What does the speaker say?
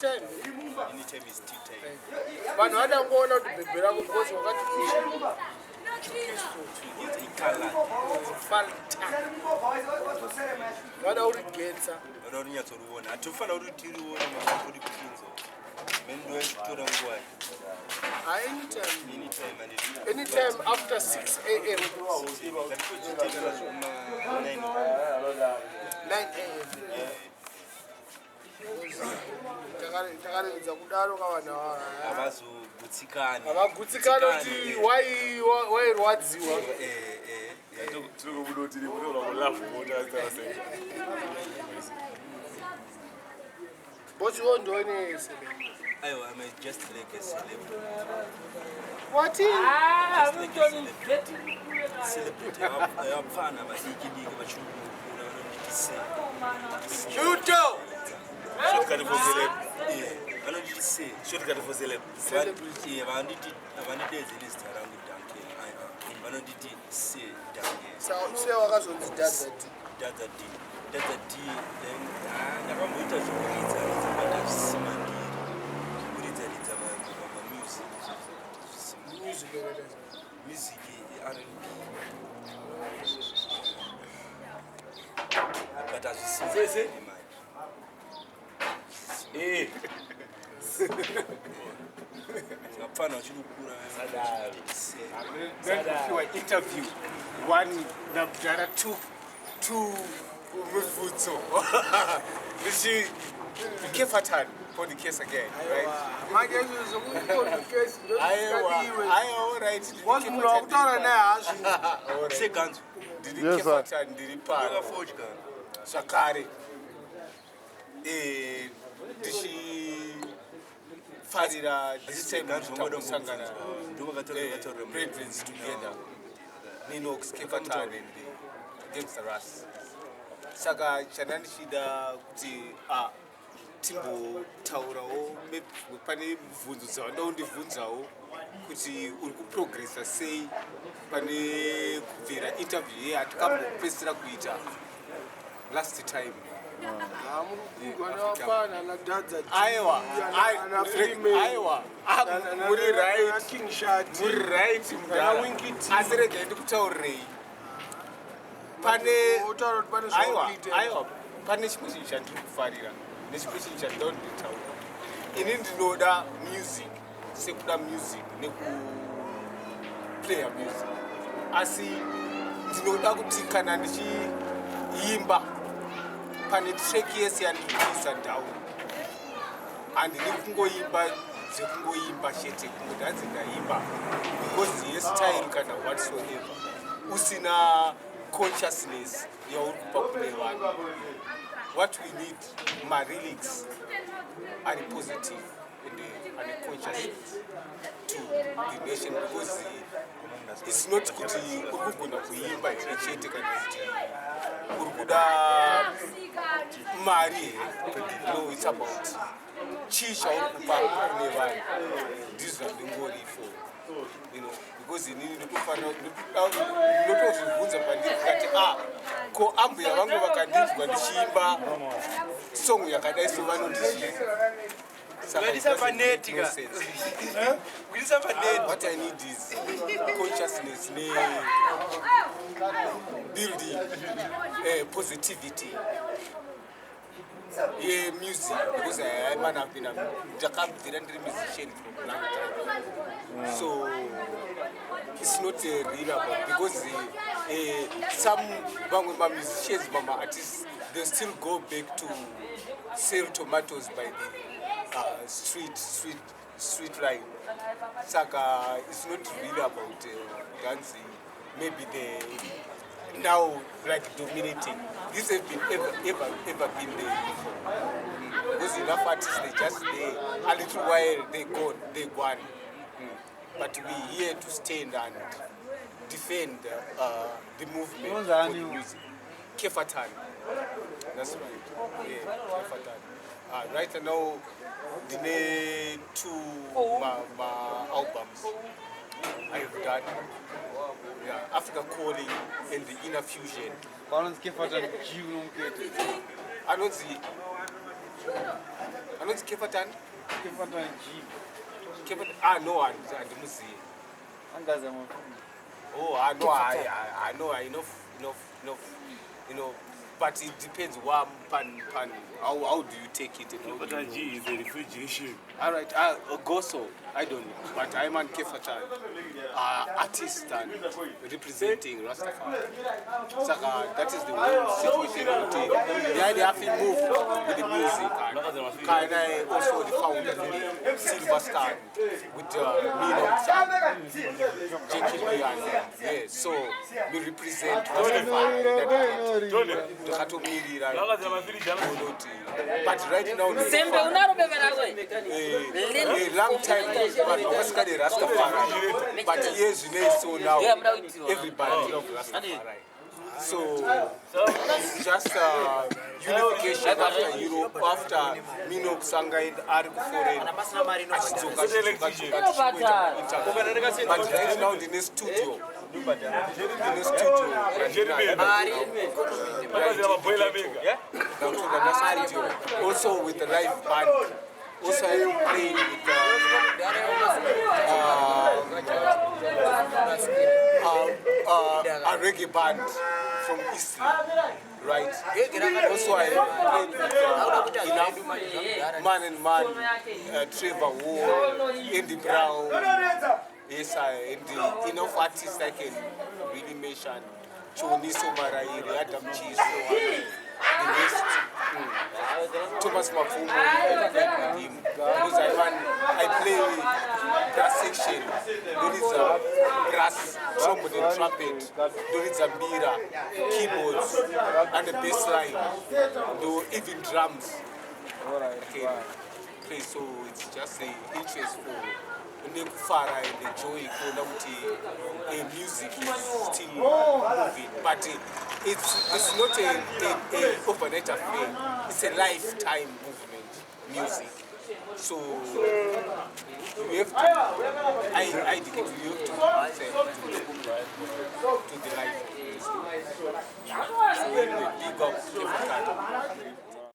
Time. Anytime is tea time. But I don't go out to the Berago because we're going It's a color. Falta. What are we getting? I don't need to run. I took for a routine for the kids. Men do it to the way. Anytime after 6 a.m. 9 a.m. Takarenza kudaro kawana abagutsikana kuti why rwadziwa What you want doing is I'm just like a celebrity. What is? I'm doing celebrity. I'm fan of a Nito! I don't just say, should get for celebrity. I need it around the donkey. I don't say donkey. So, say, what was Dhadza D? Dhadza D. Dhadza D. Then, I don't know if it's music, R&B. But as you see, interview one Namjara two Mufutso. This is Keffatan for the case again, right? My guess is a case. I all right. What's wrong now? Second, did Keffatan did it part of Sakari? Did she Fadira this time Sangana brethren together? Minox, Keffatan and against the Ras. Saga Chananishida Timbo Taurao, Pane Vunza, don't the Vunzao, which will progress, say, Pane Vera interview at Capo Pestra Gweja last time. Iowa, King Shad, right, as a again to tell Ray. Pane, Iowa, punish position to Fadira. This position don't be told. In Nduna music, secular music, play music. I see Nduna kutikana ndichi yimba. Panetrake and peace and down. And the Kungo Yimba, the Kungo Yimba Sheckom, that's in the Yimba. Because the style kind of whatsoever. Usina consciousness, your popular one. What we need, my lyrics, are positive and the consciousness to the nation because it's not good to Yimba, Kuda Mbare, no, it's about Chisha. This is what we go for, you know, because you need to find out not ko ambu ya wangu wakandisi kwa Chimimba song ya kadaisi wano dishi. What I need is consciousness, building positivity. Yeah, music, because I man have been a musician for a long time. So it's not real about because some Banguma musicians, mama artists, they still go back to sell tomatoes by the street line. Saka, it's not really about dancing. Maybe they now like dominating. This has been ever been there before. Because enough artists, they just stay a little while, they gone. But we here to stand and defend the movement for the music. Keffatan. That's right. Yeah, Keffatan. Right now, the two albums I have done. Yeah, Africa Calling and the Inner Fusion. I don't see. Anonzi Keffatan? Keffatan G. Keffatan, no, and Muzi. Angazama. Oh, I know, but it depends how do you take it? Keffatan G is a refugee ship. All right, Goso, I don't know, but I'm on Keffatan, artist and representing Rastafari. So that is the whole situation. They have to move with the music. And I also the founder of the Silver Star with Minox and Jackie and so we represent Rastafari. But right now, a long time ago, Rastafari. But years so now, everybody loves Rastafari. So just unification after Europe, after Minox and Article 4 but right now in the studio. Also with the live band. Also I'm playing with a reggae band from Eastern, right? Also I played with enough Man and Man, Trevor Wall, Andy Brown. Yes, and enough artists I can really mention. Choniso Marai, Adam Cheese, the rest. Thomas Mafumo, I played with him. Because I play brass section. There is a brass, trombone and trumpet. There is a mira, keyboards, and the bass line. Even drums. Okay. Play, so it's just an interest for Nekufara and the joy music is still moving, but it's not a overnight affair. It's a lifetime movement, music. So you have to, I dedicate you have to the life of music. So anyway, big up